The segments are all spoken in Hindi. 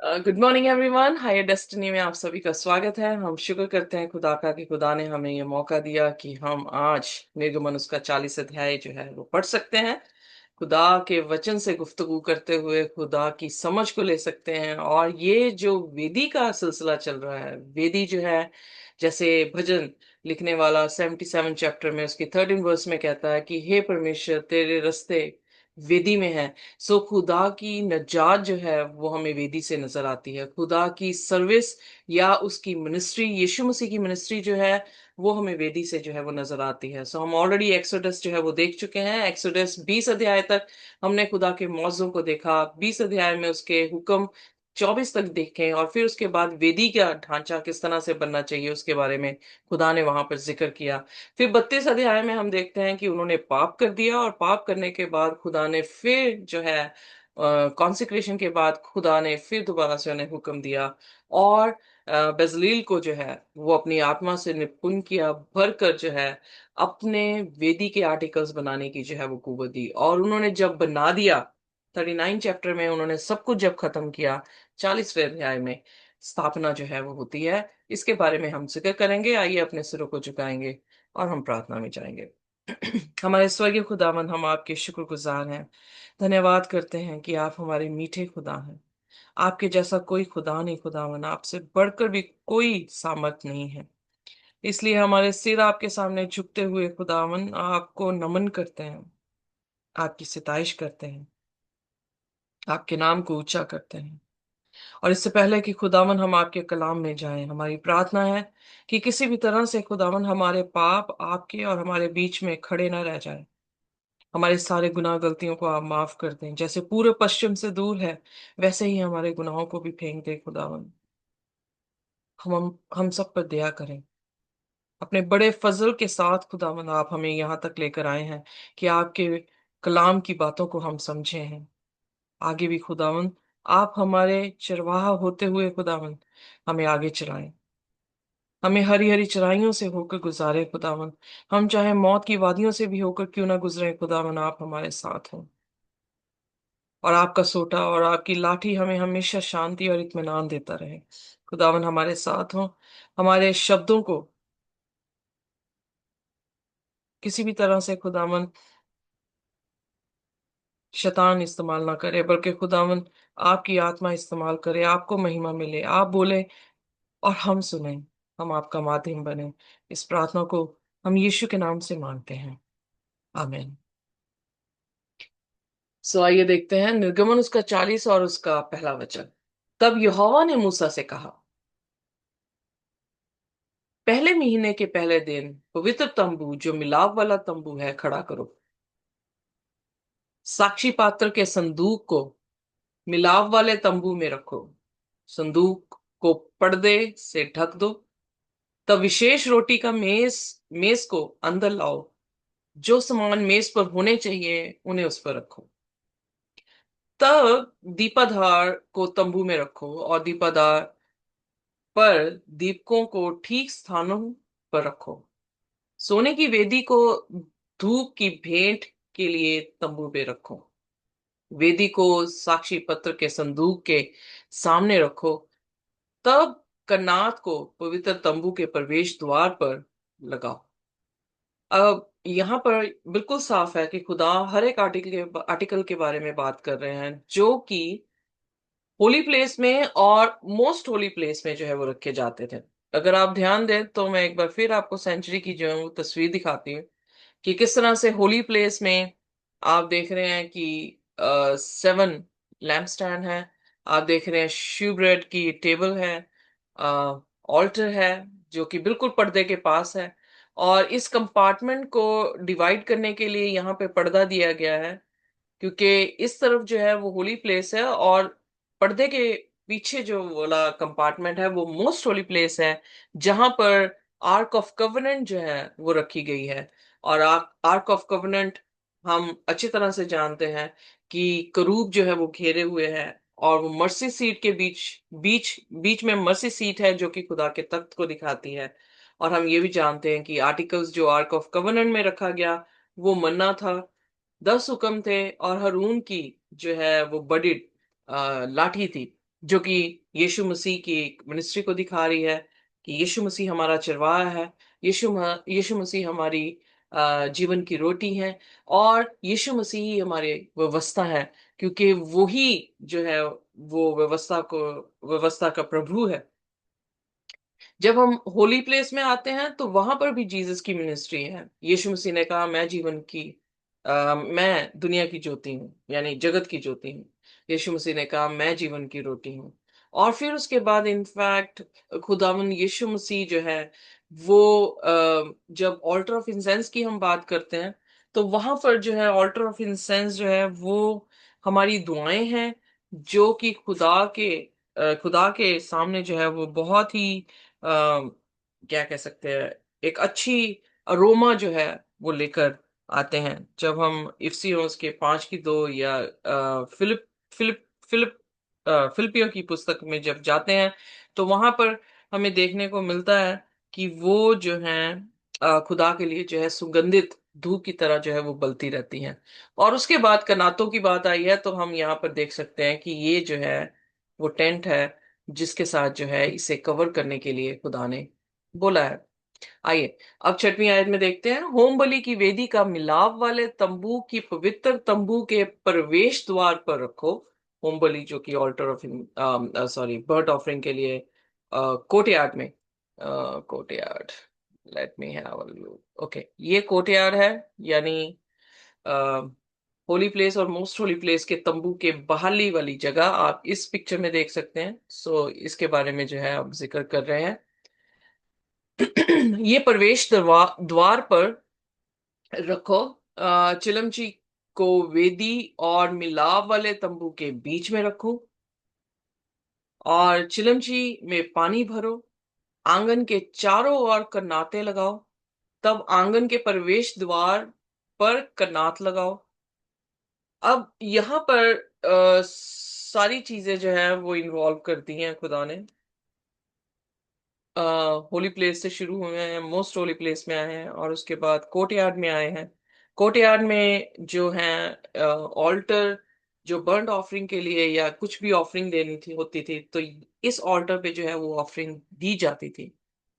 Good morning everyone. Higher Destiny में आप सभी का स्वागत है। हम शुक्र करते हैं खुदा का कि खुदा ने हमें ये मौका दिया कि हम आज निर्गमन उसका 40 अध्याय जो है वो पढ़ सकते हैं। खुदा के वचन से गुफ्तगू करते हुए खुदा की समझ को ले सकते हैं। और ये जो वेदी का सिलसिला चल रहा है, वेदी जो है, जैसे भजन लिखने वाला 77 चैप्टर में उसकी 13 वर्स में कहता है कि हे परमेश्वर, तेरे रास्ते वेदी में है। सो खुदा की नजात जो है वो हमें वेदी से नजर आती है। खुदा की सर्विस या उसकी मिनिस्ट्री, यीशु मसीह की मिनिस्ट्री जो है वो हमें वेदी से जो है वो नजर आती है। सो हम ऑलरेडी एक्सोडस जो है वो देख चुके हैं। एक्सोडस 20 अध्याय तक हमने खुदा के मौजूद को देखा। 20 अध्याय में उसके हुक्म 24 तक देखे, और फिर उसके बाद वेदी का ढांचा किस तरह से बनना चाहिए उसके बारे में खुदा ने वहां पर जिक्र किया। फिर 32 अध्याय में हम देखते हैं कि उन्होंने पाप कर दिया, और पाप करने के बाद खुदा ने फिर जो है कॉन्सिक्रेशन के बाद खुदा ने फिर दोबारा से उन्हें हुक्म दिया। और बेजलील को जो है वो अपनी आत्मा से निपुण किया, भरकर जो है अपने वेदी के आर्टिकल्स बनाने की जो है वो कुव्वत दी। और उन्होंने जब बना दिया, 39 चैप्टर में उन्होंने सब कुछ जब खत्म किया, 40वें अध्याय में स्थापना जो है वो होती है। इसके बारे में हम जिक्र करेंगे। आइए अपने सिरों को झुकाएंगे और हम प्रार्थना में जाएंगे। हमारे स्वर्गीय खुदावन, हम आपके शुक्रगुजार हैं। धन्यवाद करते हैं कि आप हमारे मीठे खुदा हैं। आपके जैसा कोई खुदा नहीं खुदावन, आपसे बढ़कर भी कोई सामर्थ नहीं है। इसलिए हमारे सिर आपके सामने झुकते हुए खुदावन आपको नमन करते हैं, आपकी सिताइश करते हैं, आपके नाम को ऊंचा करते हैं। और इससे पहले कि खुदावन हम आपके कलाम में जाएं, हमारी प्रार्थना है कि किसी भी तरह से खुदावन हमारे पाप आपके और हमारे बीच में खड़े न रह जाए। हमारे सारे गुनाह गलतियों को आप माफ कर दें। जैसे पूरे पश्चिम से दूर है, वैसे ही हमारे गुनाहों को भी फेंक दे खुदावन। हम सब पर दया करें। अपने बड़े फजल के साथ खुदावन आप हमें यहाँ तक लेकर आए हैं कि आपके कलाम की बातों को हम समझे हैं। आगे भी खुदावन आप हमारे चरवाहा होते हुए खुदावन हमें आगे चलाएं। हमें हरी हरी चराइयों से होकर गुजारे खुदावन। हम चाहे मौत की वादियों से भी होकर क्यों ना गुजरे खुदावन, आप हमारे साथ हो। और आपका सोटा और आपकी लाठी हमें हमेशा शांति और इत्मीनान देता रहे। खुदावन हमारे साथ हो। हमारे शब्दों को किसी भी तरह से खुदावन शैतान इस्तेमाल ना करे, बल्कि खुदावन आपकी आत्मा इस्तेमाल करे। आपको महिमा मिले, आप बोले और हम सुने, हम आपका माध्यम बने। इस प्रार्थना को हम यीशु के नाम से मांगते हैं, आमीन। सो आइए देखते हैं निर्गमन उसका 40 और उसका पहला वचन। तब यहोवा ने मूसा से कहा, पहले महीने के पहले दिन पवित्र तंबू जो मिलाप वाला तंबू है खड़ा करो। साक्षी पात्र के संदूक को मिलाप वाले तंबू में रखो। संदूक को पर्दे से ढक दो। तब विशेष रोटी का मेज मेज को अंदर लाओ। जो सामान मेज पर होने चाहिए उन्हें उस पर रखो। तब दीपाधार को तंबू में रखो, और दीपाधार पर दीपकों को ठीक स्थानों पर रखो। सोने की वेदी को धूप की भेंट के लिए तंबू पे रखो। वेदी को साक्षी पत्र के संदूक के सामने रखो। तब कन्नात को पवित्र तंबू के प्रवेश द्वार पर लगाओ। अब यहाँ पर बिल्कुल साफ है कि खुदा हर एक आर्टिकल के बारे में बात कर रहे हैं जो कि होली प्लेस में और मोस्ट होली प्लेस में जो है वो रखे जाते थे। अगर आप ध्यान दें तो मैं एक बार फिर आपको सेंचुरी की जो है वो तस्वीर दिखाती हूँ कि किस तरह से होली प्लेस में आप देख रहे हैं कि 7 लैम्प स्टैंड है। आप देख रहे हैं श्यू ब्रेड की टेबल है, ऑल्टर है जो कि बिल्कुल पर्दे के पास है। और इस कंपार्टमेंट को डिवाइड करने के लिए यहाँ पे पर्दा दिया गया है, क्योंकि इस तरफ जो है वो होली प्लेस है, और पर्दे के पीछे जो वाला कंपार्टमेंट है वो मोस्ट होली प्लेस है, जहां पर आर्क ऑफ कवेनेंट जो है वो रखी गई है। और आर्क ऑफ कवेनेंट हम अच्छी तरह से जानते हैं कि करूब जो है वो घेरे हुए हैं, और वो मर्सी सीट के बीच बीच बीच में मर्सी सीट है जो कि खुदा के तख्त को दिखाती है। और हम ये भी जानते हैं कि आर्टिकल्स जो आर्क ऑफ कवेनेंट में रखा गया वो मन्ना था, 10 हुक्म थे, और हारून की जो है वो बड़ी लाठी थी जो कि यीशु मसीह की मिनिस्ट्री को दिखा रही है कि यीशु मसीह हमारा चरवाहा है। यीशु मसीह हमारी जीवन की रोटी है, और यीशु मसीह ही हमारे व्यवस्था है, क्योंकि वो ही जो है वो व्यवस्था का प्रभु है। जब हम होली प्लेस में आते हैं तो वहां पर भी जीसस की मिनिस्ट्री है। यीशु मसीह ने कहा, मैं दुनिया की ज्योति हूँ, यानी जगत की ज्योति हूँ। यीशु मसीह ने कहा, मैं जीवन की रोटी हूँ। और फिर उसके बाद इनफैक्ट खुदावन यीशु मसीह जो है वो जब ऑल्टर ऑफ इंसेंस की हम बात करते हैं, तो वहां पर जो है ऑल्टर ऑफ इंसेंस जो है वो हमारी दुआएं हैं, जो कि खुदा के सामने जो है वो बहुत ही क्या कह सकते हैं, एक अच्छी अरोमा जो है वो लेकर आते हैं। जब हम इफिसियों के 5:2 या फिलिप फिलिप फिलिप फिलिपियों की पुस्तक में जब जाते हैं, तो वहां पर हमें देखने को मिलता है कि वो जो है खुदा के लिए जो है सुगंधित धूप की तरह जो है वो बलती रहती हैं। और उसके बाद कनातों की बात आई है, तो हम यहाँ पर देख सकते हैं कि ये जो है वो टेंट है, जिसके साथ जो है इसे कवर करने के लिए खुदा ने बोला है। आइए अब 6वीं आयत में देखते हैं, होम बलि की वेदी का मिलाप वाले तंबू की पवित्र तंबू के प्रवेश द्वार पर रखो। होम बलि जो कि ऑल्टर ऑफ बर्ट ऑफरिंग के लिए कोर्टयार्ड में, courtyard, let me have a look. Okay, ये कोर्टयार्ड है, यानी होली प्लेस और मोस्ट होली प्लेस के तंबू के बाहरली वाली जगह आप इस पिक्चर में देख सकते हैं। सो इसके बारे में जो है आप जिक्र कर रहे हैं। ये प्रवेश द्वार पर रखो। चिलमची को वेदी और मिलाप वाले तंबू के बीच में रखो, और चिलमची में पानी भरो। आंगन के चारों ओर कनाते लगाओ। तब आंगन के प्रवेश द्वार पर कनात लगाओ। अब यहाँ पर सारी चीजें जो है वो इन्वॉल्व करती हैं खुदा ने। होली प्लेस से शुरू हुए हैं, मोस्ट होली प्लेस में आए हैं, और उसके बाद कोर्टयार्ड में आए हैं। कोर्टयार्ड में जो है ऑल्टर, जो बर्न्ट ऑफरिंग के लिए या कुछ भी ऑफरिंग देनी थी होती थी, तो इस ऑल्टर पे जो है वो ऑफरिंग दी जाती थी।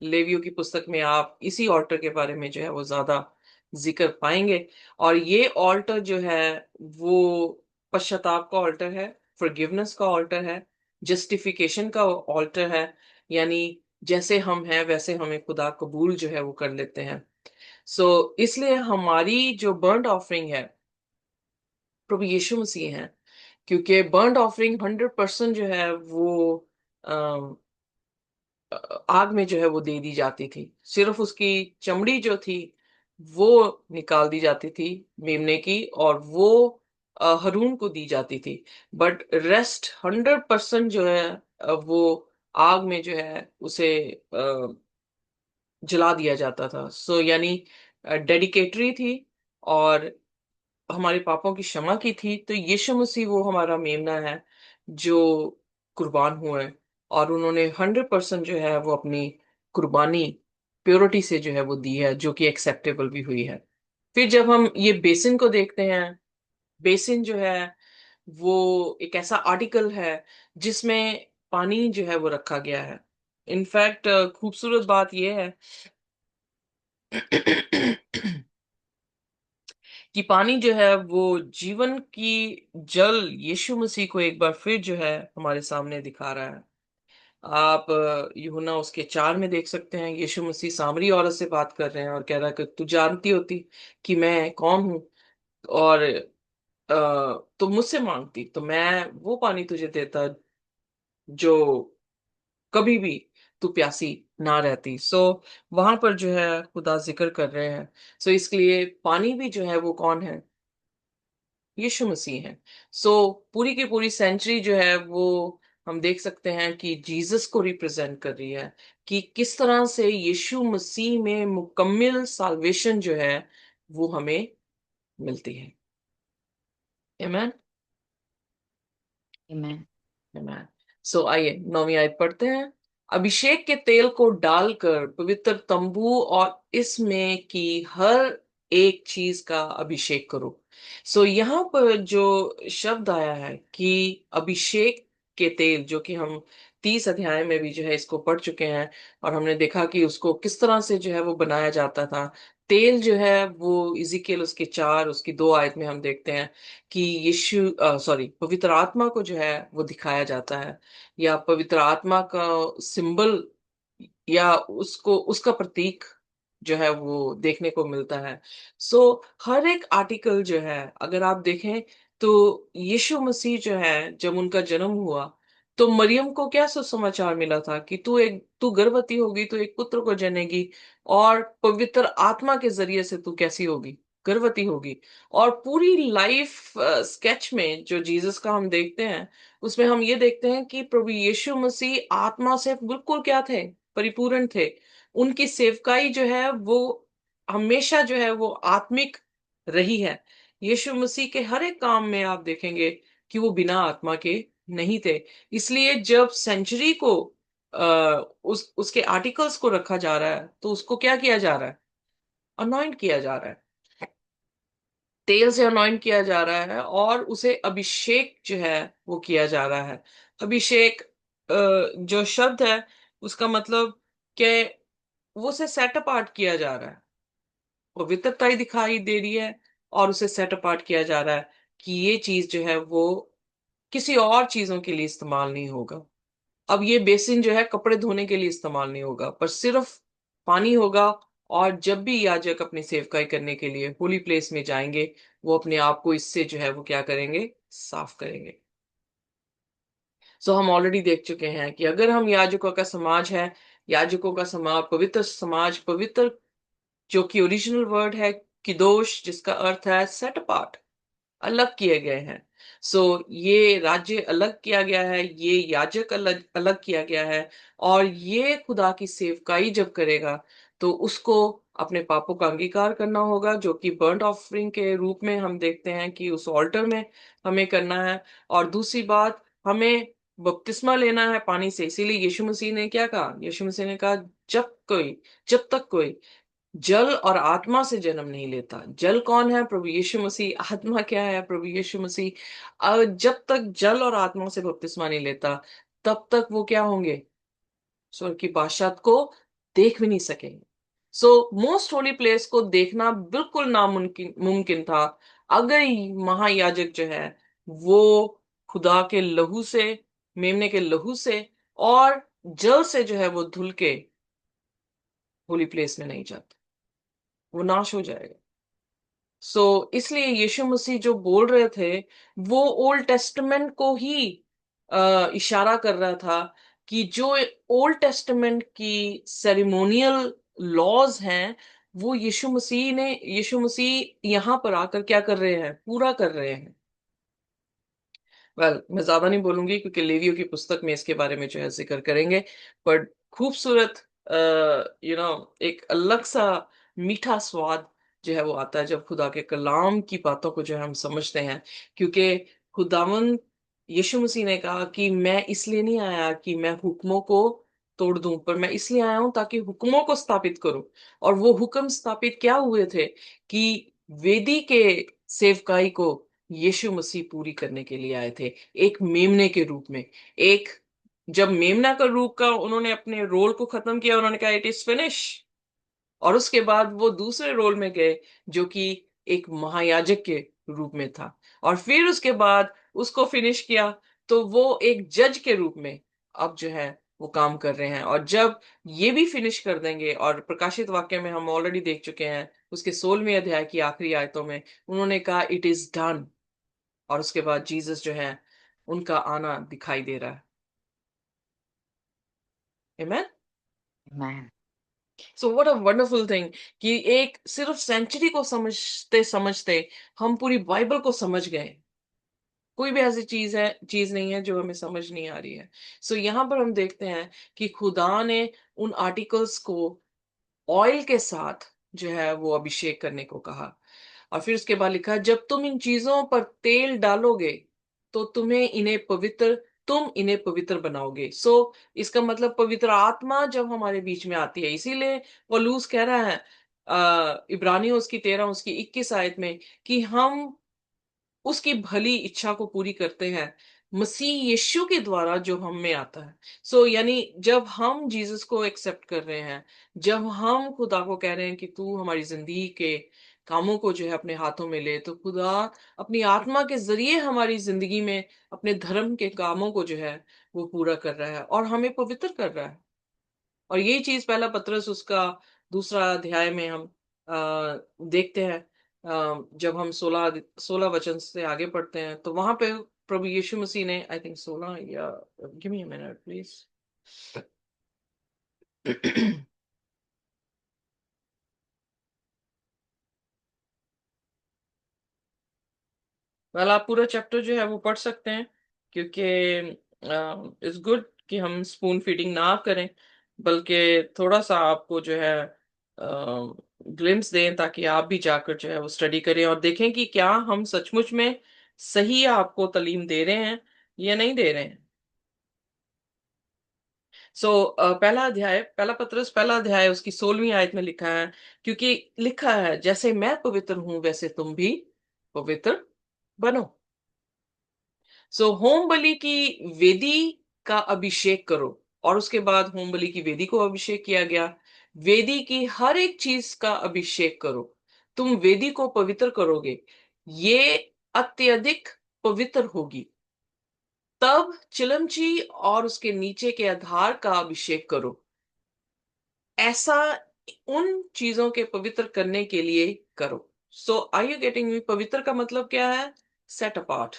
लेवियों की पुस्तक में आप इसी ऑल्टर के बारे में जो है वो ज्यादा जिक्र पाएंगे। और ये ऑल्टर जो है वो पश्चाताप का ऑल्टर है, फॉरगिवनेस का ऑल्टर है, जस्टिफिकेशन का ऑल्टर है, यानी जैसे हम हैं वैसे हमें खुदा कबूल जो है वो कर लेते हैं। इसलिए हमारी जो बर्न्ट ऑफरिंग है प्रभु यीशु मसीह है, क्योंकि बर्न्ट ऑफरिंग 100% जो है वो आग में जो है वो दे दी जाती थी। सिर्फ उसकी चमड़ी जो थी वो निकाल दी जाती थी मेमने की, और वो हारून को दी जाती थी। बट रेस्ट 100% जो है वो आग में जो है उसे जला दिया जाता था। यानी डेडिकेटरी थी, और हमारे पापों की क्षमा की थी। तो यीशु मसीह वो हमारा मेमना है जो कुर्बान हुए, और उन्होंने 100% जो है वो अपनी कुर्बानी प्योरिटी से जो है वो दी है, जो कि एक्सेप्टेबल भी हुई है। फिर जब हम ये बेसिन को देखते हैं, बेसिन जो है वो एक ऐसा आर्टिकल है जिसमें पानी जो है वो रखा गया है। इनफैक्ट खूबसूरत बात यह है कि पानी जो है वो जीवन की जल यीशु मसीह को एक बार फिर जो है हमारे सामने दिखा रहा है। आप यूहन्ना उसके 4 में देख सकते हैं, यीशु मसीह सामरी औरत से बात कर रहे हैं और कह रहा है कि तू जानती होती कि मैं कौन हूं, और तो मुझसे मांगती तो मैं वो पानी तुझे देता जो कभी भी तू प्यासी ना रहती। वहां पर जो है खुदा जिक्र कर रहे हैं। इसके लिए पानी भी जो है वो कौन है, यीशु मसीह है। पूरी की पूरी सेंचुरी जो है वो हम देख सकते हैं कि जीसस को रिप्रेजेंट कर रही है, कि किस तरह से यीशु मसीह में मुकम्मल साल्वेशन जो है वो हमें मिलती है। आमेन। Amen. आमेन। आइए 9वीं आयत पढ़ते हैं। अभिषेक के तेल को डालकर पवित्र तंबू और इसमें की हर एक चीज का अभिषेक करो। यहाँ पर जो शब्द आया है कि अभिषेक के तेल, जो कि हम 30 अध्याय में भी जो है इसको पढ़ चुके हैं, और हमने देखा कि उसको किस तरह से जो है वो बनाया जाता था। तेल जो है वो इजिकेल उसके 4 उसकी 2 आयत में हम देखते हैं कि यीशु सॉरी पवित्र आत्मा को जो है वो दिखाया जाता है, या पवित्र आत्मा का सिंबल, या उसको उसका प्रतीक जो है वो देखने को मिलता है। सो हर एक आर्टिकल जो है अगर आप देखें, तो यीशु मसीह जो है जब उनका जन्म हुआ, तो मरियम को क्या सुसमाचार मिला था कि तू गर्भवती होगी, तू एक पुत्र को जनेगी, और पवित्र आत्मा के जरिए से तू कैसी होगी, गर्भवती होगी। और पूरी लाइफ स्केच में जो जीसस का हम देखते हैं, उसमें हम ये देखते हैं कि प्रभु यीशु मसीह आत्मा से बिल्कुल क्या थे, परिपूर्ण थे। उनकी सेवकाई जो है वो हमेशा जो है वो आत्मिक रही है। यीशु मसीह के हर एक काम में आप देखेंगे कि वो बिना आत्मा के नहीं थे। इसलिए जब सेंचुरी को उस उसके आर्टिकल्स को रखा जा रहा है, तो उसको क्या किया जा रहा है, अनॉइंट किया जा रहा है, तेल से अनॉइंट किया जा रहा है, और उसे अभिषेक जो है वो किया जा रहा है। अभिषेक जो शब्द है, उसका मतलब कि वो उसे सेट अपार्ट किया जा रहा है, पवित्रता ही दिखाई दे रही है, और उसे सेट अपार्ट किया जा रहा है कि ये चीज जो है वो किसी और चीजों के लिए इस्तेमाल नहीं होगा। अब ये बेसिन जो है कपड़े धोने के लिए इस्तेमाल नहीं होगा, पर सिर्फ पानी होगा। और जब भी याजक अपनी सेवकाई करने के लिए होली प्लेस में जाएंगे, वो अपने आप को इससे जो है वो क्या करेंगे, साफ करेंगे। सो हम ऑलरेडी देख चुके हैं कि अगर हम याजकों का समाज है, याजकों का समाज, पवित्र समाज, पवित्र, जो कि ओरिजिनल वर्ड है किदोश, जिसका अर्थ है सेट अपार्ट, अलग किए गए हैं। सो ये राज्य अलग किया गया है, ये याजक अलग अलग किया गया है, और ये खुदा की सेवकाई जब करेगा, तो उसको अपने पापों का अंगीकार करना होगा, जो कि बर्ंट ऑफरिंग के रूप में हम देखते हैं कि उस ऑल्टर में हमें करना है। और दूसरी बात, हमें बपतिस्मा लेना है पानी से। इसीलिए यीशु मसीह ने क्या कहा, यीशु मसीह ने कहा, जब तक कोई जल और आत्मा से जन्म नहीं लेता। जल कौन है, प्रभु यीशु मसीह। आत्मा क्या है, प्रभु यीशु मसीह। जब तक जल और आत्मा से बपतिस्मा नहीं लेता, तब तक वो क्या होंगे, स्वर्ग की बादशाहत को देख भी नहीं सकेंगे। सो मोस्ट होली प्लेस को देखना बिल्कुल नामुमकिन मुमकिन था, अगर महायाजक जो है वो खुदा के लहू से, मेमने के लहू से और जल से जो है वो धुल के होली प्लेस में नहीं जाता, वो नाश हो जाएगा। इसलिए यीशु मसीह जो बोल रहे थे, वो ओल्ड टेस्टमेंट को ही इशारा कर रहा था, कि जो ओल्ड टेस्टमेंट की सेरेमोनियल लॉज हैं, वो यीशु मसीह यहाँ पर आकर क्या कर रहे हैं, पूरा कर रहे हैं। मैं ज्यादा नहीं बोलूंगी, क्योंकि लेवियों की पुस्तक में इसके बारे में जो है जिक्र करेंगे। पर खूबसूरत, एक अलग सा मीठा स्वाद जो है वो आता है जब खुदा के कलाम की बातों को जो है हम समझते हैं। क्योंकि खुदावन यीशु मसीह ने कहा कि मैं इसलिए नहीं आया कि मैं हुक्मों को तोड़ दूं, पर मैं इसलिए आया हूं ताकि हुक्मों को स्थापित करूं। और वो हुक्म स्थापित क्या हुए थे, कि वेदी के सेवकाई को यीशु मसीह पूरी करने के लिए आए थे, एक मेमने के रूप में। एक, जब मेमना का रूप का उन्होंने अपने रोल को खत्म किया, उन्होंने कहा इट इज फिनिश, और उसके बाद वो दूसरे रोल में गए, जो कि एक महायाजक के रूप में था। और फिर उसके बाद उसको फिनिश किया, तो वो एक जज के रूप में अब जो है वो काम कर रहे हैं। और जब ये भी फिनिश कर देंगे, और प्रकाशित वाक्य में हम ऑलरेडी देख चुके हैं, उसके 16वें अध्याय की आखिरी आयतों में उन्होंने कहा इट इज डन, और उसके बाद जीसस जो है उनका आना दिखाई दे रहा है। Amen? Man. So what a wonderful thing, कि एक सिर्फ सेंचुरी को समझते समझते हम पूरी बाइबल को समझ गए। कोई भी ऐसी चीज नहीं है जो हमें समझ नहीं आ रही है। यहाँ पर हम देखते हैं कि खुदा ने उन आर्टिकल्स को ऑयल के साथ जो है वो अभिषेक करने को कहा। और फिर उसके बाद लिखा, जब तुम इन चीजों पर तेल डालोगे, तो तुम इन्हें पवित्र बनाओगे। इसका मतलब पवित्र आत्मा जब हमारे बीच में आती है, इसीलिए पौलुस कह रहा है इब्रानियों उसकी 13 उसकी 21 आयत में, कि हम उसकी भली इच्छा को पूरी करते हैं, मसीह यीशु के द्वारा जो हम में आता है। यानी जब हम जीसस को एक्सेप्ट कर रहे हैं, जब हम खुदा को कह रहे हैं कि तू हमारी जिंदगी के कामों को जो है अपने हाथों में ले, तो खुदा अपनी आत्मा के जरिए हमारी जिंदगी में अपने धर्म के कामों को जो है वो पूरा कर रहा है और हमें पवित्र कर रहा है। और यही चीज पहला पत्रस उसका दूसरा अध्याय में हम देखते हैं। जब हम 16 वचन से आगे पढ़ते हैं तो वहां पे प्रभु यीशु मसीह ने, आई थिंक 16 या, give me a minute please. Well, आप पूरा चैप्टर जो है वो पढ़ सकते हैं, क्योंकि इट्स गुड कि हम स्पून फीडिंग ना करें, बल्कि थोड़ा सा आपको जो है ग्लिम्स दें, ताकि आप भी जाकर जो है वो स्टडी करें और देखें कि क्या हम सचमुच में सही आपको तालीम दे रहे हैं या नहीं दे रहे हैं। पहला अध्याय, पहला पत्रस पहला अध्याय उसकी 16वीं आयत में लिखा है, क्योंकि लिखा है जैसे मैं पवित्र हूं वैसे तुम भी पवित्र बनो। होम बलि की वेदी का अभिषेक करो। और उसके बाद होम बलि की वेदी को अभिषेक किया गया। वेदी की हर एक चीज का अभिषेक करो। तुम वेदी को पवित्र करोगे, ये अत्यधिक पवित्र होगी। तब चिलमची और उसके नीचे के आधार का अभिषेक करो। ऐसा उन चीजों के पवित्र करने के लिए करो। Are you getting me? पवित्र का मतलब क्या है? Set apart.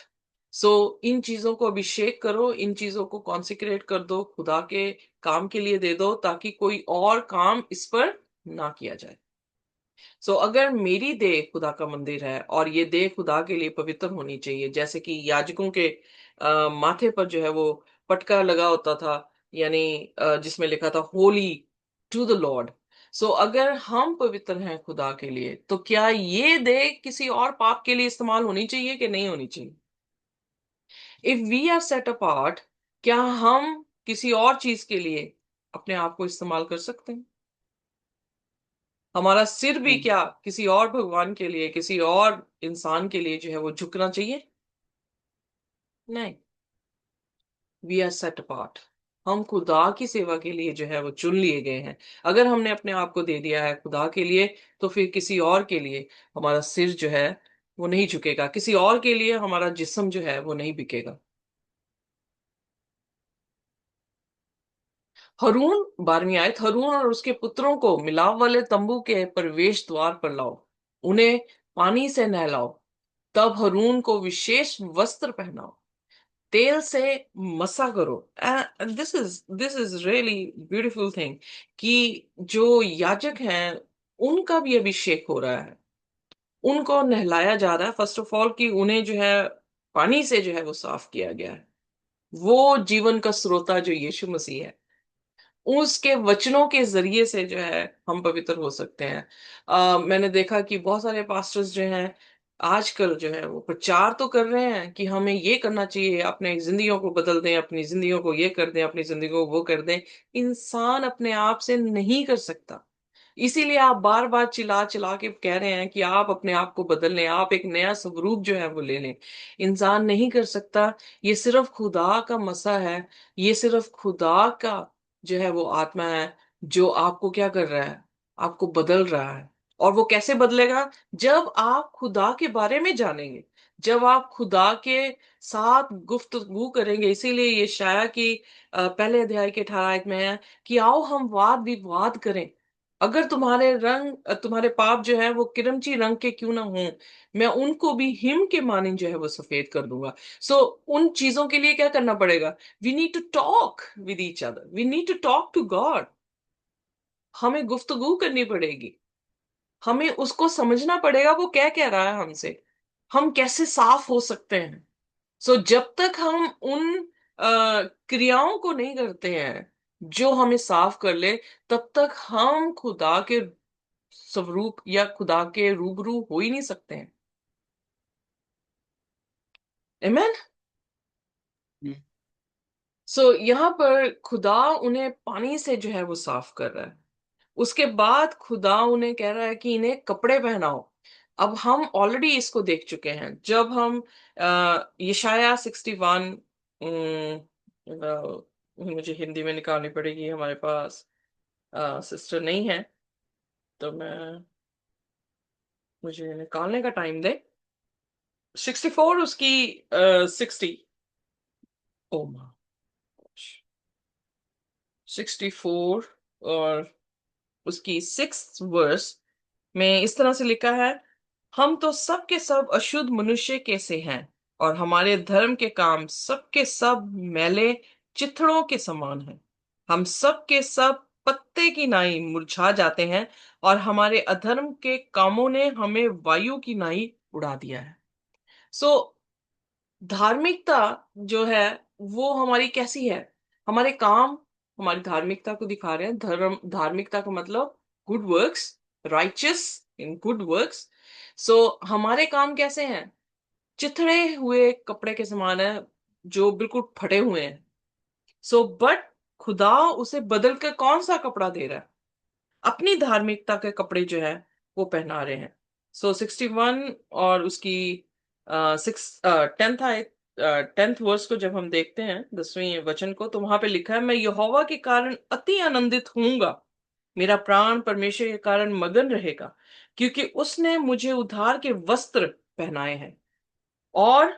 इन चीजों को अभिषेक करो, इन चीजों को कॉन्सिक्रेट कर दो, खुदा के काम के लिए दे दो, ताकि कोई और काम इस पर ना किया जाए। अगर मेरी देह खुदा का मंदिर है और ये देह खुदा के लिए पवित्र होनी चाहिए, जैसे कि याजकों के माथे पर जो है वो पटका लगा होता था, यानी जिसमें लिखा था होली टू द लॉर्ड। अगर हम पवित्र हैं खुदा के लिए, तो क्या ये देह किसी और पाप के लिए इस्तेमाल होनी चाहिए कि नहीं होनी चाहिए? If we are set apart, क्या हम किसी और चीज के लिए अपने आप को इस्तेमाल कर सकते हैं? हमारा सिर भी क्या किसी और भगवान के लिए, किसी और इंसान के लिए जो है वो झुकना चाहिए? नहीं। We are set apart. हम खुदा की सेवा के लिए जो है वो चुन लिए गए हैं। अगर हमने अपने आप को दे दिया है खुदा के लिए, तो फिर किसी और के लिए हमारा सिर जो है वो नहीं झुकेगा, किसी और के लिए हमारा जिस्म जो है वो नहीं बिकेगा। हरून, 12वीं आयत, हरून और उसके पुत्रों को मिलाप वाले तंबू के प्रवेश द्वार पर लाओ, उन्हें पानी से नहलाओ। तब हरून को विशेष वस्त्र पहनाओ, तेल से मसा करो। This is really beautiful thing, कि जो याजक हैं उनका भी अभिषेक हो रहा है, उनको नहलाया जा रहा है। फर्स्ट ऑफ ऑल कि उन्हें जो है पानी से जो है वो साफ किया गया है। वो जीवन का स्रोता जो यीशु मसीह है, उसके वचनों के जरिए से जो है हम पवित्र हो सकते हैं। मैंने देखा कि बहुत सारे पास्टर्स जो हैं आजकल जो है वो प्रचार तो कर रहे हैं कि हमें ये करना चाहिए, अपने जिंदगियों को बदल दें, अपनी जिंदगियों को ये कर दें, अपनी जिंदगियों को वो कर दें। इंसान अपने आप से नहीं कर सकता। इसीलिए आप बार बार चिल्ला चिल्ला के कह रहे हैं कि आप अपने आप को बदल लें, आप एक नया स्वरूप जो है वो ले लें। इंसान नहीं कर सकता। ये सिर्फ खुदा का मसा है। ये सिर्फ खुदा का जो है वो आत्मा है, जो आपको क्या कर रहा है? आपको बदल रहा है। और वो कैसे बदलेगा? जब आप खुदा के बारे में जानेंगे, जब आप खुदा के साथ गुफ्तगू करेंगे। इसीलिए ये शाया की पहले अध्याय के 18 आयत में है कि आओ हम वाद विवाद करें। अगर तुम्हारे पाप जो है वो किरमची रंग के क्यों ना हो, मैं उनको भी हिम के माने जो है वो सफेद कर दूंगा। सो उन चीजों के लिए क्या करना पड़ेगा? We need to talk with each other, we need to talk to God. हमें गुफ्तगू करनी पड़ेगी। हमें उसको समझना पड़ेगा वो क्या कह रहा है हमसे। हम कैसे साफ हो सकते हैं? जब तक हम उन क्रियाओं को नहीं करते हैं जो हमें साफ कर ले, तब तक हम खुदा के स्वरूप या खुदा के रूबरू हो ही नहीं सकते हैं। Amen? यहाँ पर खुदा उन्हें पानी से जो है वो साफ कर रहा है। उसके बाद खुदा उन्हें कह रहा है कि इन्हें कपड़े पहनाओ। अब हम ऑलरेडी इसको देख चुके हैं, जब हम यशाया 61 मुझे हिंदी में निकालनी पड़ेगी, हमारे पास सिस्टर नहीं है। तो मुझे निकालने का टाइम दे। 64, उसकी 60। ओ माय, 64 और उसकी 6th वर्स में इस तरह से लिखा है, हम तो सब के सब अशुद्ध मनुष्य कैसे हैं, और हमारे धर्म के काम सब के सब मैले चिथड़ों के समान हैं। हम सब के सब पत्ते की नाई मुरझा जाते हैं, और हमारे अधर्म के कामों ने हमें वायु की नाई उड़ा दिया है। सो धार्मिकता जो है वो हमारी कैसी है? हमारे काम हमारी धार्मिकता को दिखा रहे हैं। धर्म धार्मिकता का मतलब good works, righteous in good works. So हमारे काम कैसे हैं? चिथड़े हुए कपड़े के समान है, जो बिल्कुल फटे हुए हैं। सो बट खुदा उसे बदल कर कौन सा कपड़ा दे रहा है? अपनी धार्मिकता के कपड़े जो है वो पहना रहे हैं। सो 61 और उसकी सिक्स 10th वर्स को जब हम देखते हैं, 10वें वचन को, तो वहां पे लिखा है, मैं यहोवा के कारण अति आनंदित होऊंगा, मेरा प्राण परमेश्वर के कारण मगन रहेगा, क्योंकि उसने मुझे उद्धार के वस्त्र पहनाए हैं, और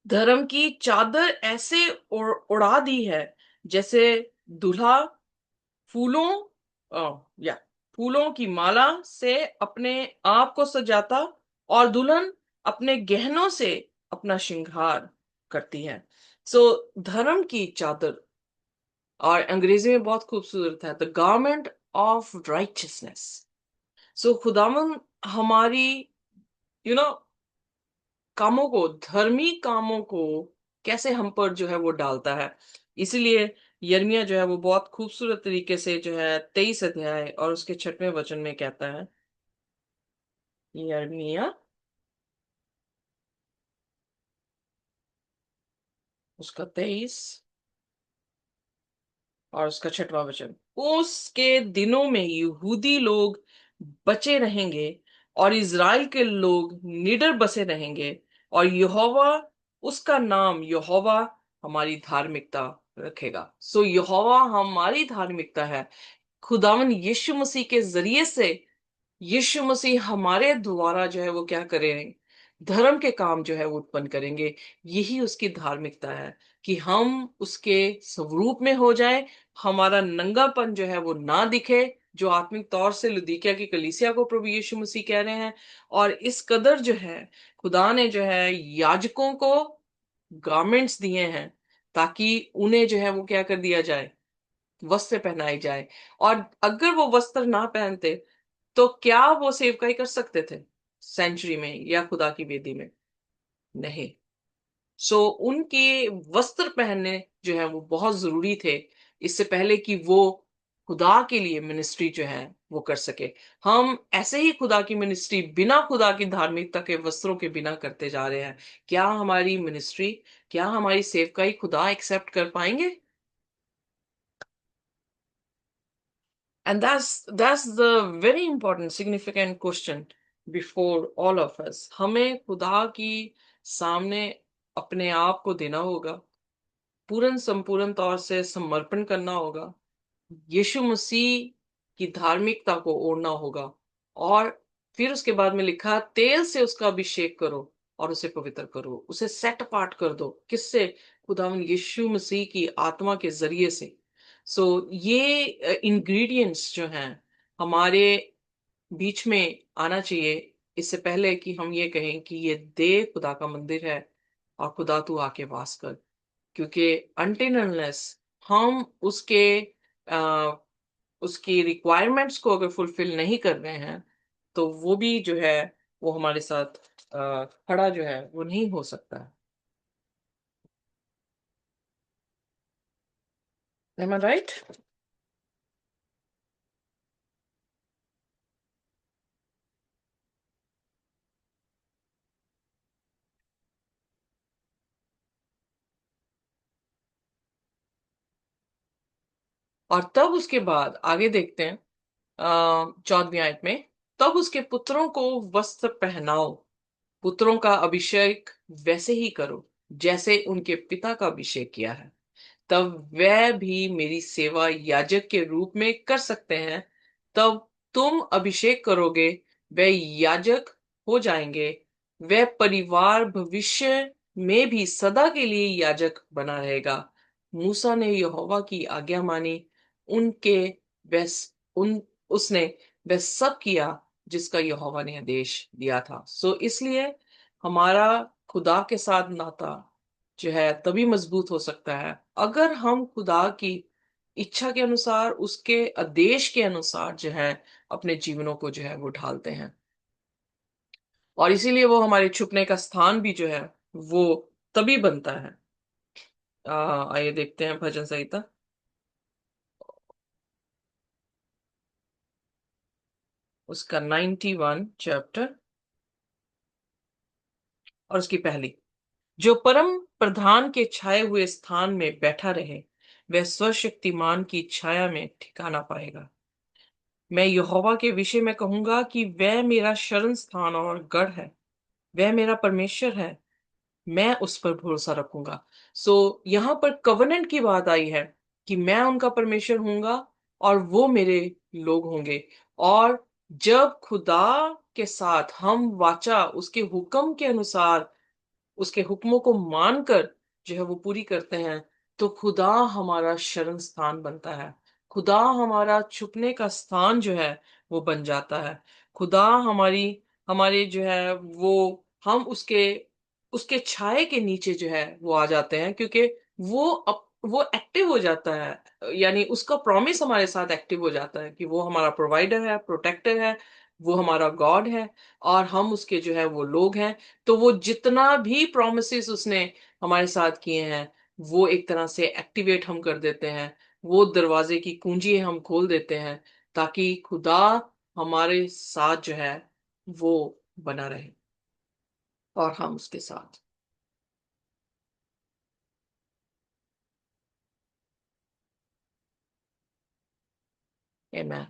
धर्म की चादर ऐसे उड़ा दी है, जैसे दूल्हा फूलों या फूलों की माला से अपने आप को सजाता, और दुल्हन अपने गहनों से अपना श्रृंगार करती है। सो धर्म की चादर, और अंग्रेजी में बहुत खूबसूरत है, द गारमेंट ऑफ राइचियसनेस। सो खुदावन हमारी यू नो कामों को, धर्मी कामों को कैसे हम पर जो है वो डालता है। इसीलिए यिर्मयाह जो है वो बहुत खूबसूरत तरीके से जो है 23 अध्याय और उसके 6वें वचन में कहता है। यिर्मयाह उसका 23 और उसका 6वां वचन, उसके दिनों में यहूदी लोग बचे रहेंगे, और इज़राइल के लोग निडर बसे रहेंगे, और यहोवा, उसका नाम यहोवा हमारी धार्मिकता रखेगा। सो यहोवा हमारी धार्मिकता है। खुदावन यीशु मसीह के जरिए से यीशु मसीह हमारे द्वारा जो है वो क्या करेंगे? धर्म के काम जो है वो उत्पन्न करेंगे। यही उसकी धार्मिकता है, कि हम उसके स्वरूप में हो जाए, हमारा नंगापन जो है वो ना दिखे, जो आत्मिक तौर से लुदीकिया की कलीसिया को प्रभु यीशु मसीह कह रहे हैं। और इस कदर जो है खुदा ने जो है याजकों को गारमेंट्स दिए हैं, ताकि उन्हें जो है वो क्या कर दिया जाए? वस्त्र पहनाए जाए। और अगर वो वस्त्र ना पहनते, तो क्या वो सेवकाई कर सकते थे सेंचुरी में या खुदा की वेदी में? नहीं। सो उनके वस्त्र पहनने जो है वो बहुत जरूरी थे, इससे पहले कि वो खुदा के लिए मिनिस्ट्री जो है वो कर सके। हम ऐसे ही खुदा की मिनिस्ट्री बिना खुदा की धार्मिकता के वस्त्रों के बिना करते जा रहे हैं। क्या हमारी मिनिस्ट्री, क्या हमारी सेवकाई खुदा एक्सेप्ट कर पाएंगे? And that's the very important significant question before all of us. हमें खुदा की सामने अपने आप को देना होगा, पूर्ण संपूर्ण तौर से समर्पण करना होगा, यीशु मसीह की धार्मिकता को ओढ़ना होगा, और फिर उसके बाद में लिखा, तेल से उसका अभिषेक करो और उसे पवित्र करो, उसे सेट अपार्ट कर दो। किससे? खुदावन यीशु मसीह की आत्मा के जरिए से। सो ये इंग्रेडिएंट्स जो हैं हमारे बीच में आना चाहिए, इससे पहले कि हम ये कहें कि ये देह खुदा का मंदिर है और खुदा तू आके वास कर। क्योंकि अनटिल अनलेस हम अ, उसकी रिक्वायरमेंट्स को अगर फुलफिल नहीं कर रहे हैं, तो वो भी जो है वो हमारे साथ खड़ा जो है वो नहीं हो सकता है। Am I right? और तब उसके बाद आगे देखते हैं 14वीं आयत में, तब उसके पुत्रों को वस्त्र पहनाओ, पुत्रों का अभिषेक वैसे ही करो जैसे उनके पिता का अभिषेक किया है, तब वह भी मेरी सेवा याजक के रूप में कर सकते हैं। तब तुम अभिषेक करोगे, वे याजक हो जाएंगे। वह परिवार भविष्य में भी सदा के लिए याजक बना रहेगा। मूसा ने यहोवा की आज्ञा मानी, उनके वह उन उसने वह सब किया जिसका यहोवा ने आदेश दिया था। सो इसलिए हमारा खुदा के साथ नाता जो है तभी मजबूत हो सकता है अगर हम खुदा की इच्छा के अनुसार, उसके आदेश के अनुसार जो है अपने जीवनों को जो है वो ढालते हैं। और इसीलिए वो हमारे छुपने का स्थान भी जो है वो तभी बनता है। आइए देखते हैं भजन संहिता, उसका 91 चैप्टर और उसकी पहली। जो परम प्रधान के छाए हुए स्थान में बैठा रहे, वह सर्वशक्तिमान की छाया में ठिकाना पाएगा। मैं यहोवा के विषय में कहूंगा कि वह मेरा शरण स्थान और गढ़ है, वह मेरा परमेश्वर है, मैं उस पर भरोसा रखूंगा। यहाँ पर कवनेंट की बात आई है कि मैं उनका परमेश्वर हूंगा और वो मेरे लोग होंगे। और जब खुदा के साथ हम वाचा उसके हुक्म के अनुसार, उसके हुक्मों को मानकर जो है वो पूरी करते हैं, तो खुदा हमारा शरण स्थान बनता है। खुदा हमारा छुपने का स्थान जो है वो बन जाता है। खुदा हमारी हमारे जो है वो हम उसके उसके छाए के नीचे जो है वो आ जाते हैं, क्योंकि वो एक्टिव हो जाता है। यानी उसका प्रॉमिस हमारे साथ एक्टिव हो जाता है कि वो हमारा प्रोवाइडर है, प्रोटेक्टर है, वो हमारा गॉड है और हम उसके जो है वो लोग हैं। तो वो जितना भी प्रोमिसेस उसने हमारे साथ किए हैं, वो एक तरह से एक्टिवेट हम कर देते हैं। वो दरवाजे की कुंजी हम खोल देते हैं ताकि खुदा हमारे साथ जो है वो बना रहे और हम उसके साथ। आमीन।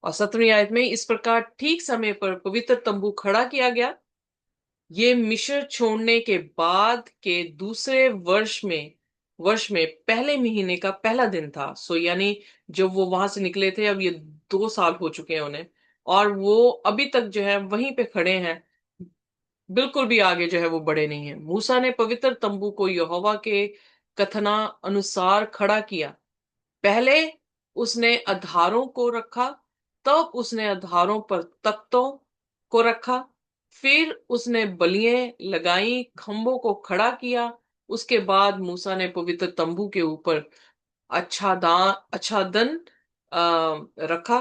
और 17वीं आयत में इस प्रकार ठीक समय पर पवित्र तंबू खड़ा किया गया। ये मिस्र छोड़ने के बाद के दूसरे वर्ष में पहले महीने का पहला दिन था। यानी जब वो वहां से निकले थे, अब ये 2 साल हो चुके हैं उन्हें, और वो अभी तक जो है वहीं पे खड़े हैं, बिल्कुल भी आगे जो है वो बढ़े नहीं है। मूसा ने पवित्र तंबू को यहोवा के कथना अनुसार खड़ा किया। पहले उसने आधारों को रखा, तब उसने आधारों पर तख्तों को रखा, फिर उसने बलियां लगाई, खंभों को खड़ा किया। उसके बाद मूसा ने पवित्र तंबू के ऊपर आच्छादन रखा।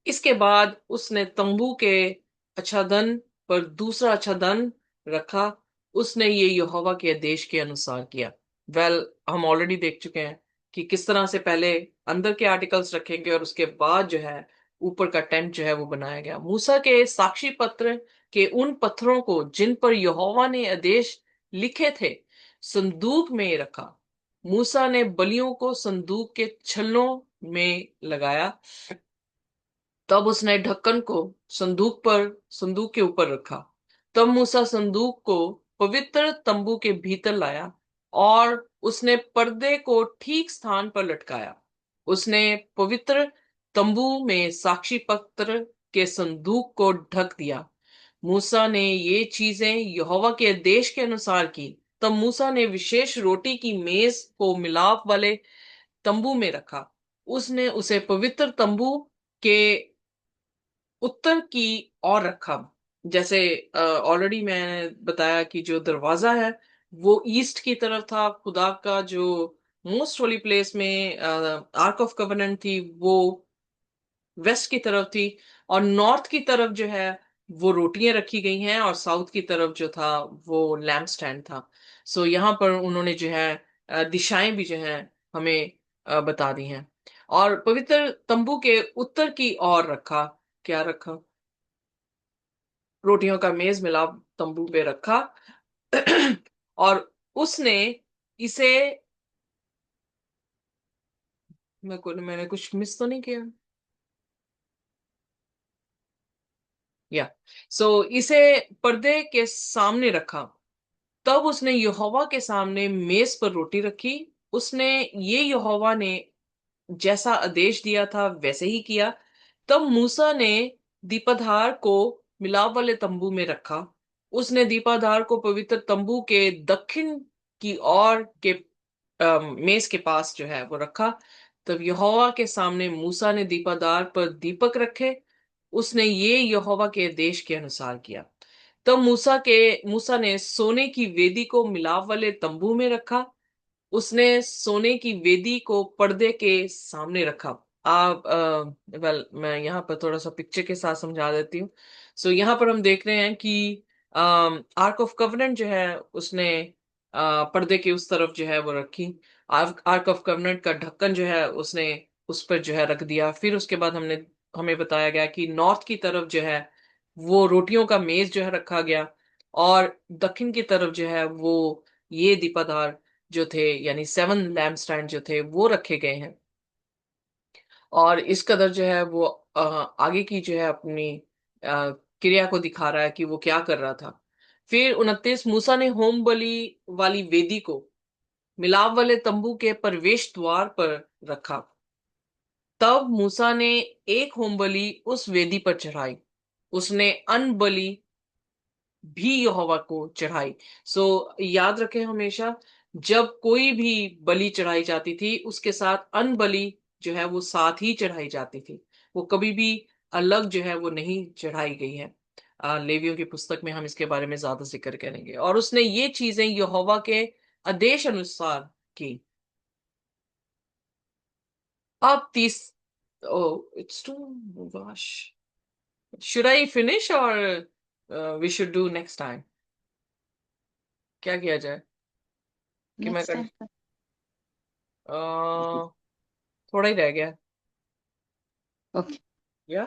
इसके बाद उसने तंबू के आच्छादन पर दूसरा आच्छादन रखा। उसने ये यहोवा के आदेश के अनुसार किया। हम ऑलरेडी देख चुके हैं कि किस तरह से पहले अंदर के आर्टिकल्स रखेंगे और उसके बाद जो है ऊपर का टेंट जो है वो बनाया गया। मूसा के साक्षी पत्र के उन पत्थरों को जिन पर यहोवा ने आदेश लिखे थे संदूक में रखा। मूसा ने बलियों को संदूक के छल्लों में लगाया। तब उसने ढक्कन को संदूक के ऊपर रखा। तब मूसा संदूक को पवित्र तंबू के भीतर लाया और उसने पर्दे को ठीक स्थान पर लटकाया। उसने पवित्र तंबू में साक्षी पत्र के संदूक को ढक दिया। मूसा ने ये चीजें यहोवा के आदेश के अनुसार की। तब मूसा ने विशेष रोटी की मेज को मिलाप वाले तंबू में रखा। उसने उसे पवित्र तंबू के उत्तर की ओर रखा। जैसे ऑलरेडी मैंने बताया कि जो दरवाजा है वो ईस्ट की तरफ था। खुदा का जो मोस्ट होली प्लेस में आर्क ऑफ कवेनेंट थी वो वेस्ट की तरफ थी। और नॉर्थ की तरफ जो है वो रोटियां रखी गई हैं, और साउथ की तरफ जो था वो लैम्प स्टैंड था। यहाँ पर उन्होंने जो है दिशाएं भी जो है हमें बता दी हैं। और पवित्र तंबू के उत्तर की ओर रखा, क्या रखा? रोटियों का मेज मिलाप तंबू पे रखा। और उसने इसे, मैंने कुछ मिस तो नहीं किया? या सो इसे पर्दे के सामने रखा। तब उसने यहोवा के सामने मेज पर रोटी रखी। उसने ये यहोवा ने जैसा आदेश दिया था वैसे ही किया। तब मूसा ने दीपाधार को मिलाप वाले तंबू में रखा। उसने दीपाधार को पवित्र तंबू के दक्षिण की ओर के मेज के पास जो है वो रखा। तब यहोवा के सामने मूसा ने दीपाधार पर दीपक रखे। उसने ये यहोवा के आदेश के अनुसार किया। तब मूसा ने सोने की वेदी को मिलाप वाले तंबू में रखा। उसने सोने की वेदी को पर्दे के सामने रखा। आप वेल मैं यहाँ पर थोड़ा सा पिक्चर के साथ समझा देती हूँ। सो यहाँ पर हम देख रहे हैं कि आर्क ऑफ कवनेंट जो है उसने पर्दे के उस तरफ जो है वो रखी। आर्क ऑफ कवनेंट का ढक्कन जो है उसने उस पर जो है रख दिया। फिर उसके बाद हमें बताया गया कि नॉर्थ की तरफ जो है वो रोटियों का मेज जो है रखा गया। और दक्षिण की तरफ जो है वो ये दीपाधार जो थे यानी 7 लैम्पस्टैंड जो थे वो रखे गए हैं। और इस कदर जो है वो आगे की जो है अपनी क्रिया को दिखा रहा है कि वो क्या कर रहा था। फिर 29 मूसा ने होम बलि वाली वेदी को मिलाप वाले तंबू के प्रवेश द्वार पर रखा। तब मूसा ने एक होम बलि उस वेदी पर चढ़ाई। उसने अन्न बलि भी यहोवा को चढ़ाई। सो याद रखें हमेशा जब कोई भी बलि चढ़ाई जाती थी उसके साथ अन्न बलि जो है वो साथ ही चढ़ाई जाती थी। वो कभी भी अलग जो है वो नहीं चढ़ाई गई है। लेवियों की पुस्तक में हम इसके बारे में ज्यादा जिक्र करेंगे। और उसने ये चीजें यहोवा के आदेश अनुसार की। अब तीस oh it's too gosh, should I finish or we should do next time? क्या किया जाए कि मैं नेक्स्ट टाइम। अ, थोड़ा ही रह गया। ओके। या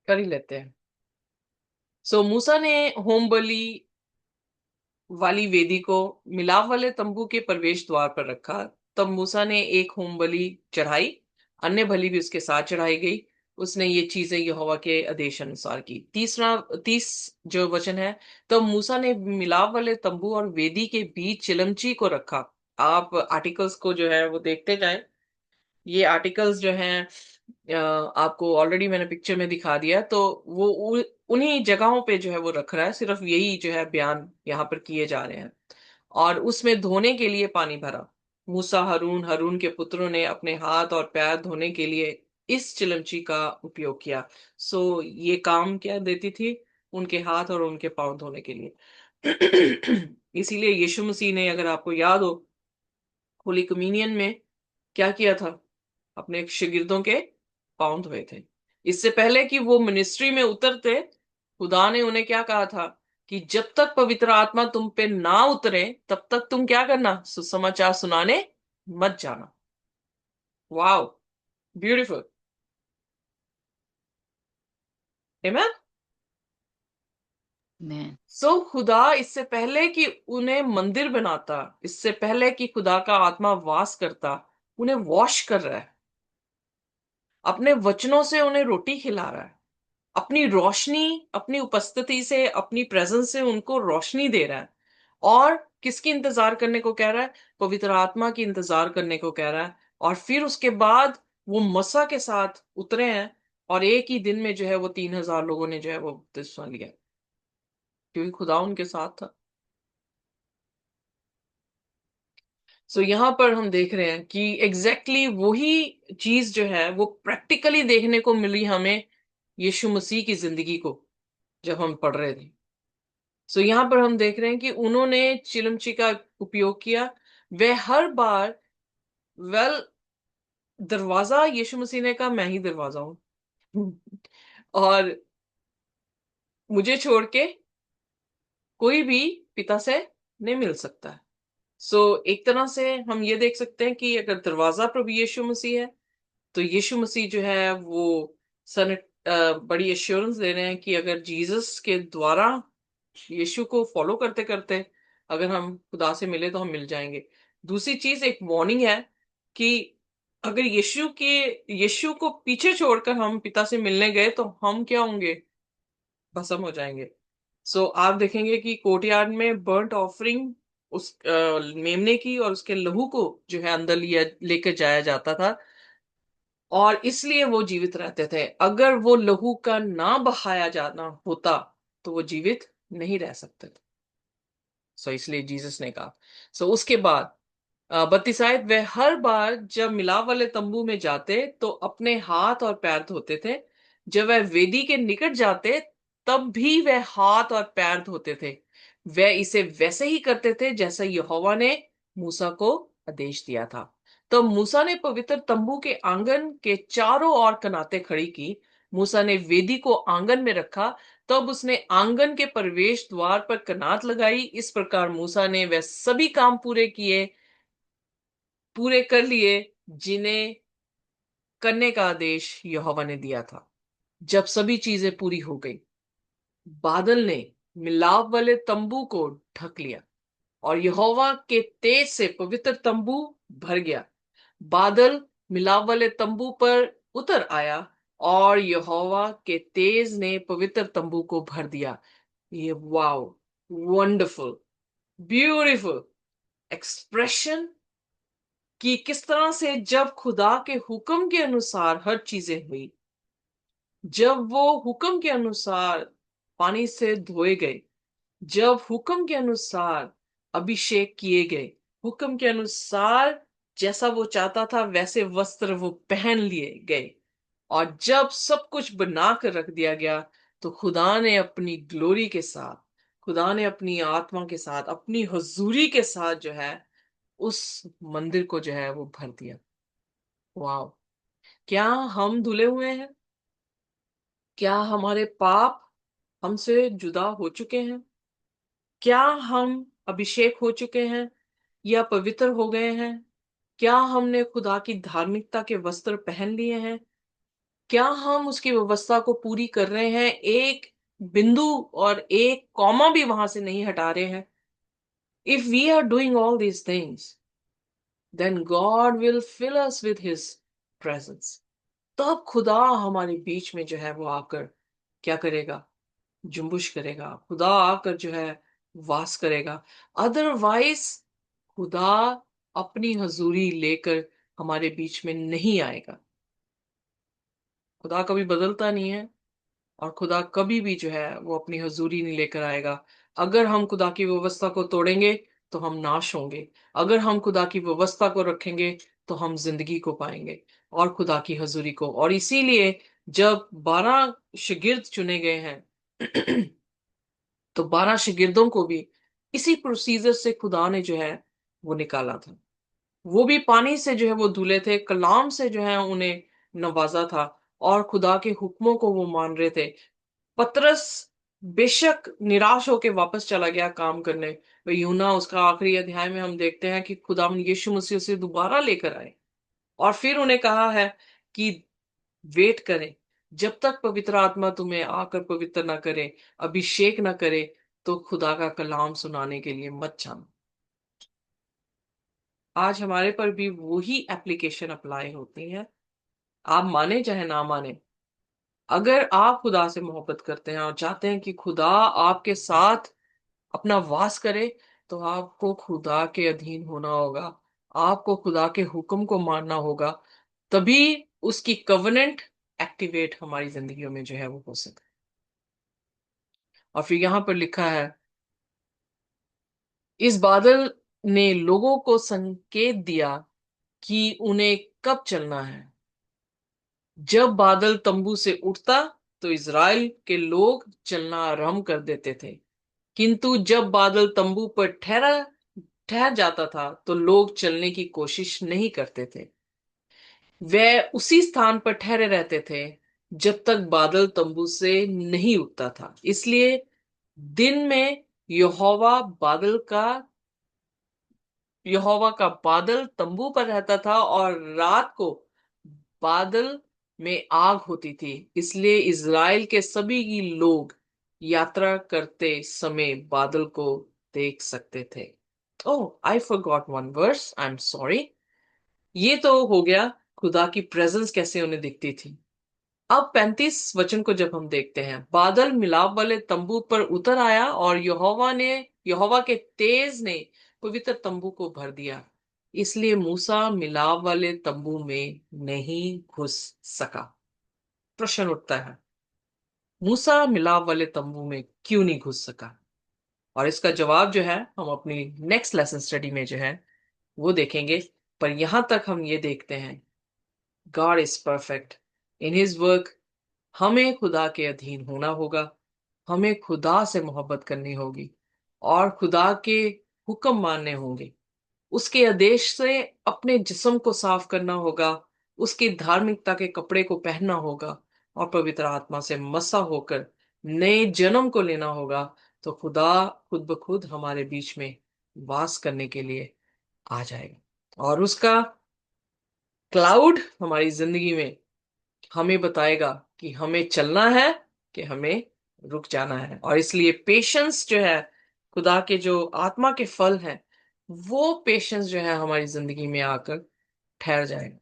कर ही लेते हैं। सो मूसा ने होम बलि वाली वेदी को मिलाप वाले तंबू के प्रवेश द्वार पर रखा। तब मूसा ने एक होम बलि चढ़ाई। अन्य बलि भी उसके साथ चढ़ाई गई। उसने ये चीजें यहोवा के आदेश अनुसार की। 30 जो वचन है। तब मूसा ने मिलाप वाले तंबू और वेदी के बीच चिलमची को रखा। आप आर्टिकल्स को जो है वो देखते जाएं। ये आर्टिकल्स जो हैं आपको ऑलरेडी मैंने पिक्चर में दिखा दिया। तो वो उन्हीं जगहों पे जो है वो रख रहा है। सिर्फ यही जो है बयान यहाँ पर किए जा रहे हैं। और उसमें धोने के लिए पानी भरा। मूसा हरून के पुत्रों ने अपने हाथ और पैर धोने के लिए इस चिलमची का उपयोग किया। सो ये काम क्या देती थी? उनके हाथ और उनके पांव धोने के लिए। इसीलिए यीशु मसीह ने, अगर आपको याद हो, होली कम्युनियन में क्या किया था? अपने शागिर्दों के पांव धोए थे। इससे पहले कि वो मिनिस्ट्री में उतरते, खुदा ने उन्हें क्या कहा था कि जब तक पवित्र आत्मा तुम पे ना उतरे तब तक तुम क्या करना? सुसमाचार सुनाने मत जाना। Wow, beautiful. Amen. Man. So खुदा इससे पहले कि उन्हें मंदिर बनाता, इससे पहले कि खुदा का आत्मा वास करता, उन्हें वॉश कर रहा है। अपने वचनों से उन्हें रोटी खिला रहा है। अपनी रोशनी, अपनी उपस्थिति से, अपनी प्रेजेंस से उनको रोशनी दे रहा है। और किसकी इंतजार करने को कह रहा है? पवित्र आत्मा की इंतजार करने को कह रहा है। और फिर उसके बाद वो मसा के साथ उतरे हैं। और एक ही दिन में जो है वो 3,000 लोगों ने जो है वो बपतिस्मा लिया, क्योंकि खुदा उनके साथ था। सो यहाँ पर हम देख रहे हैं कि एग्जैक्टली वही चीज जो है वो प्रैक्टिकली देखने को मिली हमें यीशु मसीह की जिंदगी को, जब हम पढ़ रहे थे। सो यहाँ पर हम देख रहे हैं कि उन्होंने चिलमची का उपयोग किया। वह हर बार, वेल, दरवाजा यीशु मसीह ने कहा मैं ही दरवाजा हूं। और मुझे छोड़ के कोई भी पिता से नहीं मिल सकता है। सो एक तरह से हम ये देख सकते हैं कि अगर दरवाजा प्रभु यीशु मसीह है, तो यीशु मसीह जो है वो सन बड़ी एश्योरेंस दे रहे हैं कि अगर जीसस के द्वारा, यीशु को फॉलो करते करते अगर हम खुदा से मिले तो हम मिल जाएंगे। दूसरी चीज, एक वार्निंग है कि अगर यीशु को पीछे छोड़कर हम पिता से मिलने गए तो हम क्या होंगे? भस्म हो जाएंगे। सो आप देखेंगे कि कोर्टयार्ड में बर्ंट ऑफरिंग उस मेमने की और उसके लहू को जो है अंदर लिया लेकर जाया जाता था, और इसलिए वो जीवित रहते थे। अगर वो लहू का ना बहाया जाना होता तो वो जीवित नहीं रह सकते थे। सो इसलिए जीसस ने कहा। सो उसके बाद 32 वे हर बार जब मिलाप वाले तंबू में जाते तो अपने हाथ और पैर धोते थे। जब वह वेदी के निकट जाते तब भी वह हाथ और पैर धोते थे। वह इसे वैसे ही करते थे जैसा यहोवा ने मूसा को आदेश दिया था। तब मूसा ने पवित्र तंबू के आंगन के चारों ओर कनाते खड़ी की। मूसा ने वेदी को आंगन में रखा। तब उसने आंगन के प्रवेश द्वार पर कनात लगाई। इस प्रकार मूसा ने वह सभी काम पूरे कर लिए जिन्हें करने का आदेश यहोवा ने दिया था। जब सभी चीजें पूरी हो गई, बादल ने मिलाप वाले तंबू को ढक लिया और यहोवा के तेज से पवित्र तंबू भर गया। बादल मिलाप वाले तंबू पर उतर आया और यहोवा के तेज ने पवित्र तंबू को भर दिया। ये वाओ, वंडरफुल, ब्यूटीफुल एक्सप्रेशन कि किस तरह से जब खुदा के हुक्म के अनुसार हर चीजें हुई। जब वो हुक्म के अनुसार पानी से धोए गए, जब हुक्म के अनुसार अभिषेक किए गए, हुक्म के अनुसार जैसा वो चाहता था वैसे वस्त्र वो पहन लिए गए, और जब सब कुछ बना कर रख दिया गया, तो खुदा ने अपनी ग्लोरी के साथ, खुदा ने अपनी आत्मा के साथ, अपनी हुजूरी के साथ जो है उस मंदिर को जो है वो भर दिया। वाह! क्या हम धुले हुए हैं? क्या हमारे पाप हमसे जुदा हो चुके हैं? क्या हम अभिषेक हो चुके हैं या पवित्र हो गए हैं? क्या हमने खुदा की धार्मिकता के वस्त्र पहन लिए हैं? क्या हम उसकी व्यवस्था को पूरी कर रहे हैं? एक बिंदु और एक कॉमा भी वहां से नहीं हटा रहे हैं? If we are doing all these things, then God will fill us with his presence. तब खुदा हमारे बीच में जो है वो आकर क्या करेगा? जुम्बिश करेगा। खुदा आकर जो है वास करेगा। अदरवाइज खुदा अपनी हजूरी लेकर हमारे बीच में नहीं आएगा। खुदा कभी बदलता नहीं है, और खुदा कभी भी जो है वो अपनी हजूरी नहीं लेकर आएगा। अगर हम खुदा की व्यवस्था को तोड़ेंगे तो हम नाश होंगे। अगर हम खुदा की व्यवस्था को रखेंगे तो हम जिंदगी को पाएंगे और खुदा की हजूरी को। और इसीलिए जब 12 शागिर्द चुने गए हैं तो 12 शागिर्दों को भी इसी प्रोसीजर से खुदा ने जो है वो निकाला था। वो भी पानी से जो है वो धुले थे, कलाम से जो है उन्हें नवाजा था, और खुदा के हुक्मों को वो मान रहे थे। पतरस बेशक निराश होकर वापस चला गया काम करने। वह यूना उसका आखिरी अध्याय में हम देखते हैं कि खुदा यीशु मसीह उसे दोबारा लेकर आए और फिर उन्हें कहा है कि वेट करें जब तक पवित्र आत्मा तुम्हें आकर पवित्र ना करे, अभिषेक ना करे, तो खुदा का कलाम सुनाने के लिए मत जाना। आज हमारे पर भी वही एप्लीकेशन अप्लाई होती है। आप माने चाहे ना माने, अगर आप खुदा से मोहब्बत करते हैं और चाहते हैं कि खुदा आपके साथ अपना वास करे, तो आपको खुदा के अधीन होना होगा। आपको खुदा के हुक्म को मानना होगा। तभी उसकी कवनेंट एक्टिवेट हमारी जिंदगियों में जो है वो हो सकता है। और फिर यहां पर लिखा है, इस बादल ने लोगों को संकेत दिया कि उन्हें कब चलना है। जब बादल तंबू से उठता तो इज़राइल के लोग चलना आरंभ कर देते थे, किंतु जब बादल तंबू पर ठहर जाता था तो लोग चलने की कोशिश नहीं करते थे। वे उसी स्थान पर ठहरे रहते थे जब तक बादल तंबू से नहीं उठता था। इसलिए दिन में यहोवा बादल का यहोवा का बादल तंबू पर रहता था और रात को बादल में आग होती थी। इसलिए इज़राइल के सभी लोग यात्रा करते समय बादल को देख सकते थे। Oh, I forgot one verse, I am sorry. ये तो हो गया खुदा की प्रेजेंस कैसे उन्हें दिखती थी। अब 35 वचन को जब हम देखते हैं, बादल मिलाप वाले तंबू पर उतर आया और यहोवा के तेज ने पवित्र तंबू को भर दिया, इसलिए मूसा मिलाप वाले तंबू में नहीं घुस सका। प्रश्न उठता है, मूसा मिलाप वाले तंबू में क्यों नहीं घुस सका? और इसका जवाब जो है हम अपनी नेक्स्ट लेसन स्टडी में जो है वो देखेंगे। पर यहां तक हम ये देखते हैं, God is perfect in his work. हमें खुदा के अधीन होना होगा, हमें खुदा से मोहब्बत करनी होगी और खुदा के हुक्म मानने होंगे। उसके आदेश से अपने जिस्म को साफ करना होगा, उसकी धार्मिकता के कपड़े को पहनना होगा और पवित्र आत्मा से मसा होकर नए जन्म को लेना होगा। तो खुदा खुद ब खुद हमारे बीच में वास करने के लिए आ जाएगा और उसका क्लाउड हमारी जिंदगी में हमें बताएगा कि हमें चलना है कि हमें रुक जाना है। और इसलिए पेशेंस जो है, खुदा के जो आत्मा के फल हैं, वो पेशेंस जो है हमारी जिंदगी में आकर ठहर जाएगा।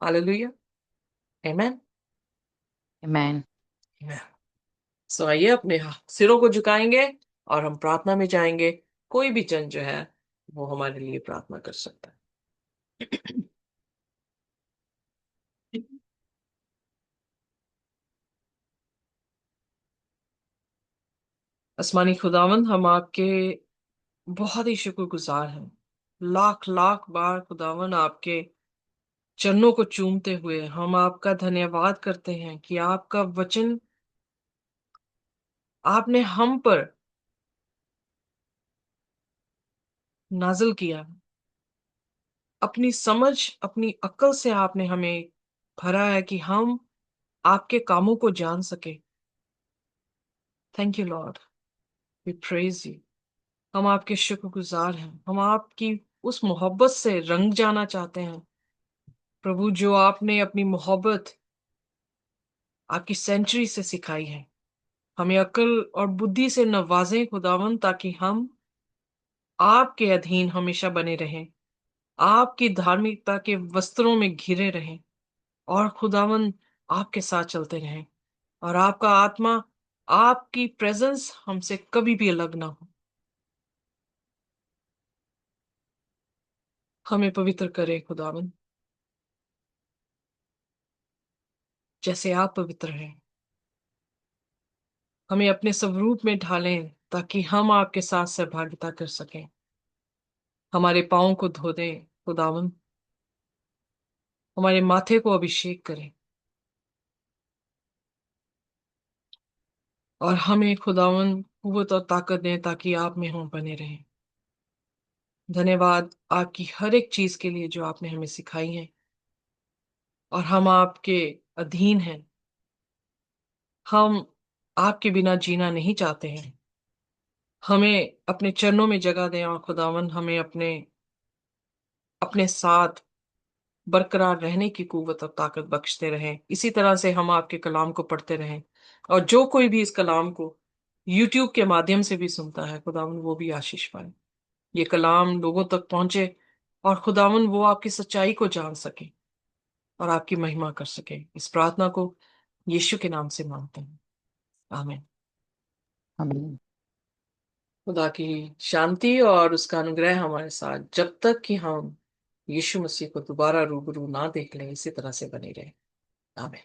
हालेलुया, आमेन। Amen. सो आइए अपने सिरों को झुकाएंगे और हम प्रार्थना में जाएंगे। कोई भी जन जो है वो हमारे लिए प्रार्थना कर सकता है। आसमानी खुदावंद, हम आपके बहुत ही शुक्रगुजार हैं। लाख लाख बार खुदावन आपके चरणों को चूमते हुए हम आपका धन्यवाद करते हैं कि आपका वचन आपने हम पर नाजिल किया। अपनी समझ, अपनी अक्ल से आपने हमें भरा है कि हम आपके कामों को जान सके। Thank you Lord, we praise you. हम आपके शुक्रगुजार हैं। हम आपकी उस मोहब्बत से रंग जाना चाहते हैं प्रभु, जो आपने अपनी मोहब्बत आपकी सेंचुरी से सिखाई है। हमें अक्ल और बुद्धि से नवाजें खुदावन, ताकि हम आपके अधीन हमेशा बने रहें, आपकी धार्मिकता के वस्त्रों में घिरे रहें और खुदावन आपके साथ चलते रहें। और आपका आत्मा, आपकी प्रेजेंस हमसे कभी भी अलग ना हो। हमें पवित्र करे खुदावन, जैसे आप पवित्र हैं। हमें अपने स्वरूप में ढालें ताकि हम आपके साथ सहभागिता कर सकें। हमारे पाँव को धो दें खुदावन, हमारे माथे को अभिषेक करें और हमें खुदावन कुव्वत और ताकत दें ताकि आप में हम बने रहें। धन्यवाद आपकी हर एक चीज के लिए जो आपने हमें सिखाई है, और हम आपके अधीन हैं। हम आपके बिना जीना नहीं चाहते हैं। हमें अपने चरणों में जगह दें और खुदावन हमें अपने अपने साथ बरकरार रहने की कुव्वत और ताकत बख्शते रहें। इसी तरह से हम आपके कलाम को पढ़ते रहें, और जो कोई भी इस कलाम को यूट्यूब के माध्यम से भी सुनता है खुदावन, वो भी आशीष पाए। ये कलाम लोगों तक पहुंचे और खुदावन वो आपकी सच्चाई को जान सके और आपकी महिमा कर सके। इस प्रार्थना को यीशु के नाम से मांगते हैं, आमीन। Amen. खुदा की शांति और उसका अनुग्रह हमारे साथ जब तक कि हम यीशु मसीह को दोबारा रूबरू ना देख लें, इसी तरह से बने रहे। आमीन।